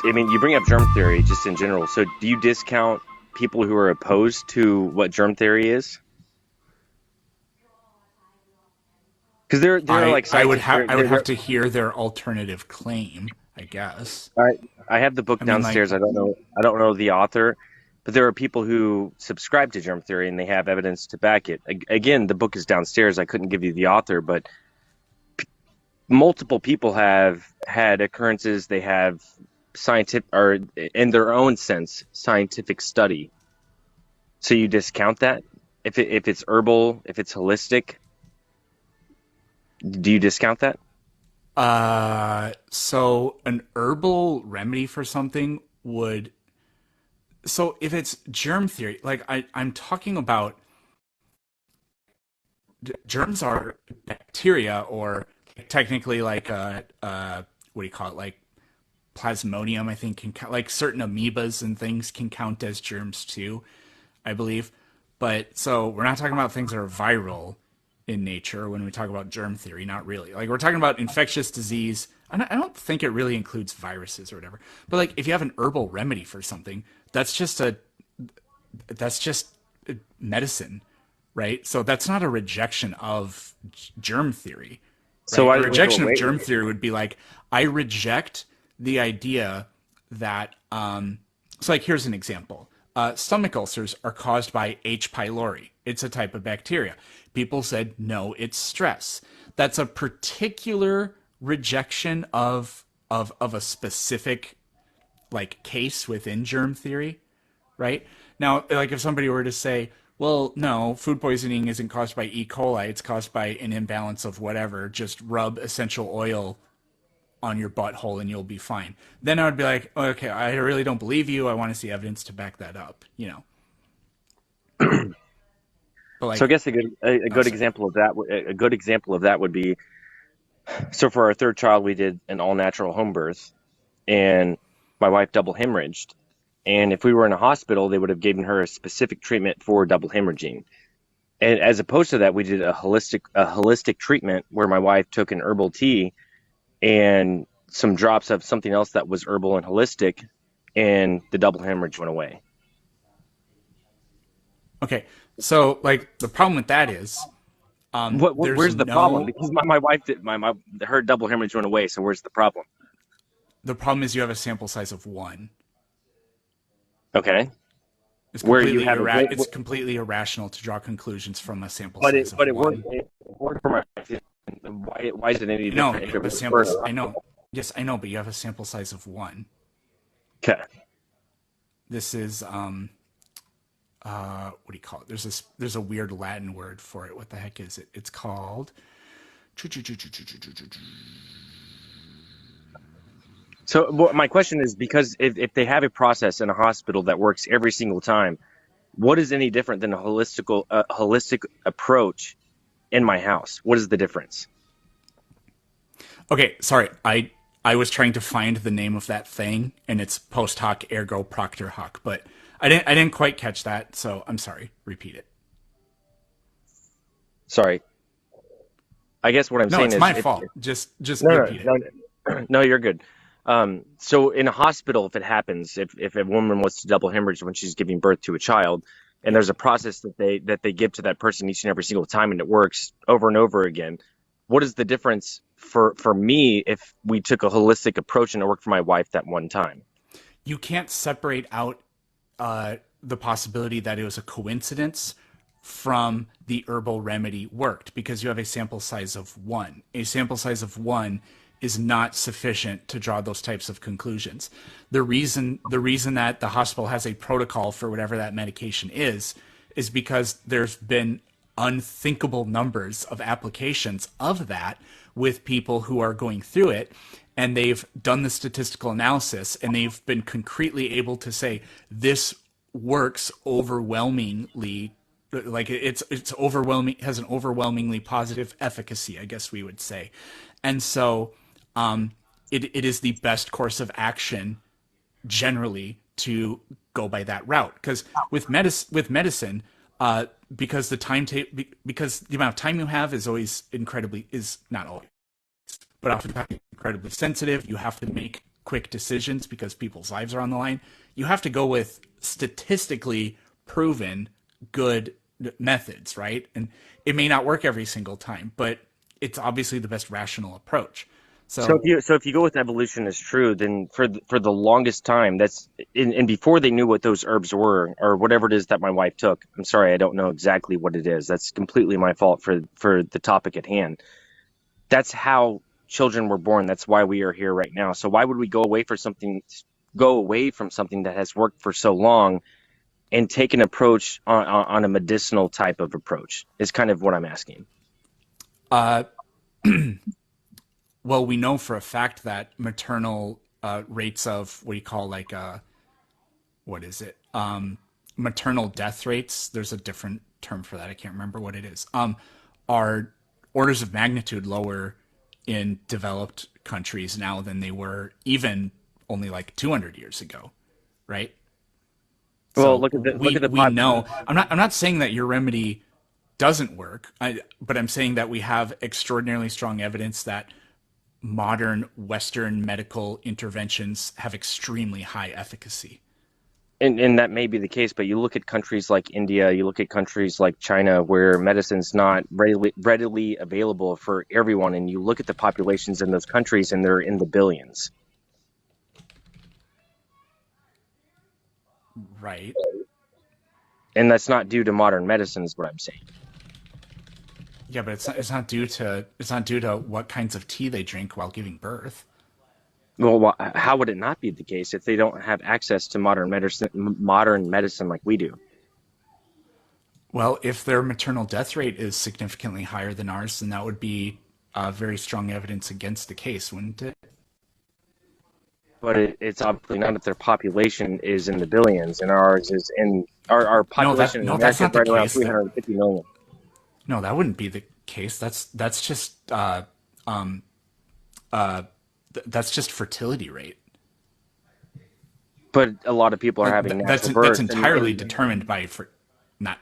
I mean, you bring up germ theory just in general. So do you discount people who are opposed to what germ theory is? Because there are like scientists. I would have to hear their alternative claim, I guess. I I have the book I mean, like, downstairs. I don't know the author, but there are people who subscribe to germ theory and they have evidence to back it. Again, the book is downstairs. I couldn't give you the author, but multiple people have had occurrences. They have scientific, or in their own sense, scientific study. So you discount that if it's herbal, if it's holistic, do you discount that? so an herbal remedy for something would, so if it's germ theory, like I'm talking about, germs are bacteria, or technically like what do you call it, like plasmodium, I think, can count, like certain amoebas and things can count as germs too, I believe. But so we're not talking about things that are viral in nature when we talk about germ theory, not really. Like we're talking about infectious disease. I don't think it really includes viruses or whatever. But like if you have an herbal remedy for something, that's just medicine, right? So that's not a rejection of germ theory, So right? why A did we go rejection of away? germ theory would be like, I reject the idea that, so like here's an example. Stomach ulcers are caused by H. pylori. It's a type of bacteria. People said, no, it's stress. That's a particular rejection of a specific like case within germ theory, right? Now, like if somebody were to say, well, no, food poisoning isn't caused by E. coli, it's caused by an imbalance of whatever, just rub essential oil on your butthole and you'll be fine. Then I would be like, okay, I really don't believe you. I want to see evidence to back that up, you know. But So I like, guess a oh, good sorry. example of that a good example of that would be, so for our third child we did an all natural home birth, and my wife double hemorrhaged, and if we were in a hospital they would have given her a specific treatment for double hemorrhaging, and as opposed to that we did a holistic treatment where my wife took an herbal tea and some drops of something else that was herbal and holistic, and the double hemorrhage went away. Okay. So like the problem with that is, there's Where's the problem? no, Because my wife did my her double hemorrhage went away, so where's the problem? the problem is you have a sample size of one. Okay. Where you have a great, It's completely irrational to draw conclusions from a sample but size of it worked. one. It worked for my. Why is it any No, different you if it have a was sample. first? I know. Yes, I know, but you have a sample size of one. Okay. This is what do you call it? There's a weird Latin word for it. What the heck is it? It's called. So my question is, because if they have a process in a hospital that works every single time, what is any different than a holistic approach in my house? What is the difference? Okay, sorry. I was trying to find the name of that thing, and it's post hoc ergo proctor hoc, but I didn't quite catch that, so I'm sorry. Repeat it. Sorry. I guess what I'm No, saying it's is, my fault. Just no, repeat it. no, no, no, you're good. So in a hospital, if it happens, if a woman wants to double hemorrhage when she's giving birth to a child, and there's a process that they give to that person each and every single time, and it works over and over again, what is the difference for me if we took a holistic approach and it worked for my wife that one time? You can't separate out the possibility that it was a coincidence from the herbal remedy worked, because you have a sample size of one. A sample size of one is not sufficient to draw those types of conclusions. The reason that the hospital has a protocol for whatever that medication is because there's been unthinkable numbers of applications of that with people who are going through it, and they've done the statistical analysis and they've been concretely able to say this works overwhelmingly, like it's overwhelming, has an overwhelmingly positive efficacy, I guess we would say. And so it is the best course of action generally to go by that route, because with medicine, uh, because because the amount of time you have is always incredibly, is not always, but oftentimes incredibly sensitive. You have to make quick quick decisions because people's lives are on the line. You have to go with statistically proven good methods, right? And it may not work every single time, but it's obviously the best rational approach. So So, if you go with evolution as true, then for the longest time, that's and before they knew what those herbs were or whatever it is that my wife took. I'm sorry, I don't know exactly what it is. That's completely my fault for the topic at hand. That's how children were born. That's why we are here right now. So why would we go away from something that has worked for so long and take an approach on a medicinal type of approach? Is kind of what I'm asking. uh, well, we know for a fact that maternal rates of what do you call like what is it? Maternal death rates. There's a different term for that. I can't remember what it is. Are orders of magnitude lower in developed countries now than they were even only like 200 years ago, right? Well, So look at the we pop. know. I'm not saying that your remedy doesn't work, but I'm saying that we have extraordinarily strong evidence that modern Western medical interventions have extremely high efficacy. And that may be the case, but you look at countries like India, you look at countries like China, where medicine's not readily available for everyone, and you look at the populations in those countries, and they're in the billions. Right. And that's not due to modern medicine, is what I'm saying. Yeah, but it's not due to what kinds of tea they drink while giving birth. Well, how would it not be the case if they don't have access to modern medicine like we do? Well, if their maternal death rate is significantly higher than ours, then that would be very strong evidence against the case, wouldn't it? But it's obviously not if their population is in the billions, and ours is in our No, population in that's America is not the right around case. That 350 million. No, that wouldn't be the case. That's just fertility rate. But a lot of people are having That's natural that's births, entirely determined by not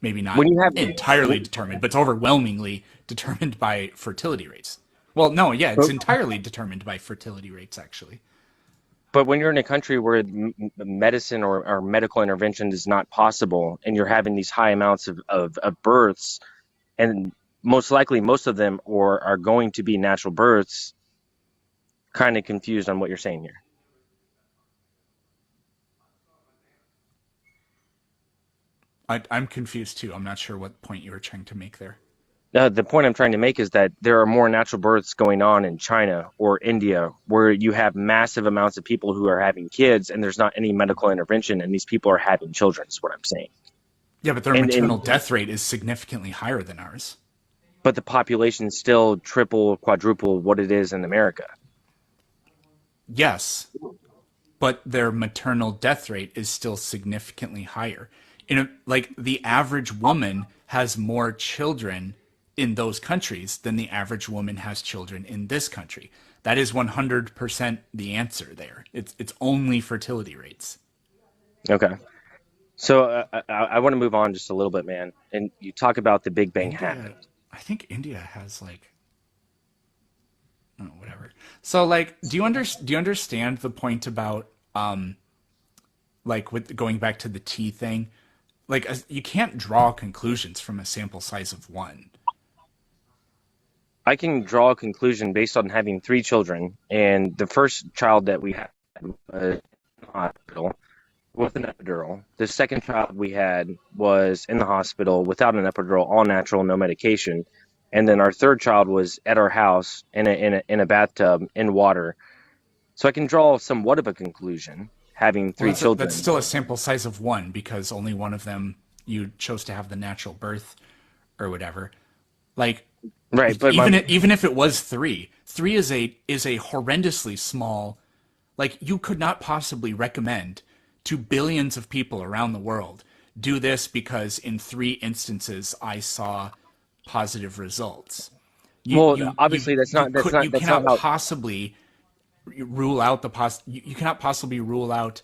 maybe not when you have entirely determined, but it's overwhelmingly determined by fertility rates. Well, no, yeah, it's entirely determined by fertility rates actually. But when you're in a country where medicine or medical intervention is not possible, and you're having these high amounts of births, and most likely most of them are going to be natural births, kind of confused on what you're saying here. I'm confused too. I'm not sure what point you were trying to make there. The point I'm trying to make is that there are more natural births going on in China or India, where you have massive amounts of people who are having kids, and there's not any medical intervention, and these people are having children. Is what I'm saying. Yeah, but their And maternal death rate is significantly higher than ours. but the population still triple, quadruple what it is in America. Yes, but their maternal death rate is still significantly higher. Like the average woman has more children in those countries than the average woman has children in this country. That is 100% the answer there. It's only fertility rates. Okay. So I want to move on just a little bit, man. And you talk about the Big Bang India, happening. I think India has like, oh, whatever. So like, do you understand the point about like with going back to the tea thing? Like you can't draw conclusions from a sample size of one. I can draw a conclusion based on having three children, and the first child that we had was in the hospital with an epidural. The second child we had was in the hospital without an epidural, all natural, no medication. And then our third child was at our house in a bathtub in water. So I can draw somewhat of a conclusion having Well, three that's children. still a sample size of one because only one of them you chose to have the natural birth or whatever. Like Right, but my even if it was three, three is a horrendously small. Like you could not possibly recommend to billions of people around the world do this because in three instances I saw positive results. obviously that's You not could you that's not cannot how. possibly rule out you cannot possibly rule out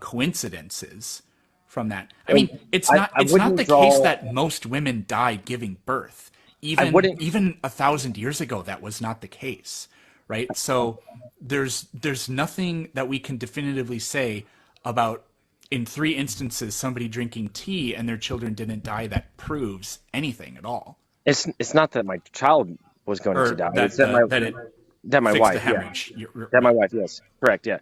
coincidences from that. I And mean, it's I not I it's not wouldn't the case draw. that most women die giving birth. I Even wouldn't. even 1,000 years ago, that was not the case, right? So there's nothing that we can definitively say about in 3 instances somebody drinking tea and their children didn't die that proves anything at all, It's not that my child was going to or die. It's that that that it my fixed the wife. Yeah. hemorrhage. That my wife. Yes. Correct. Yeah.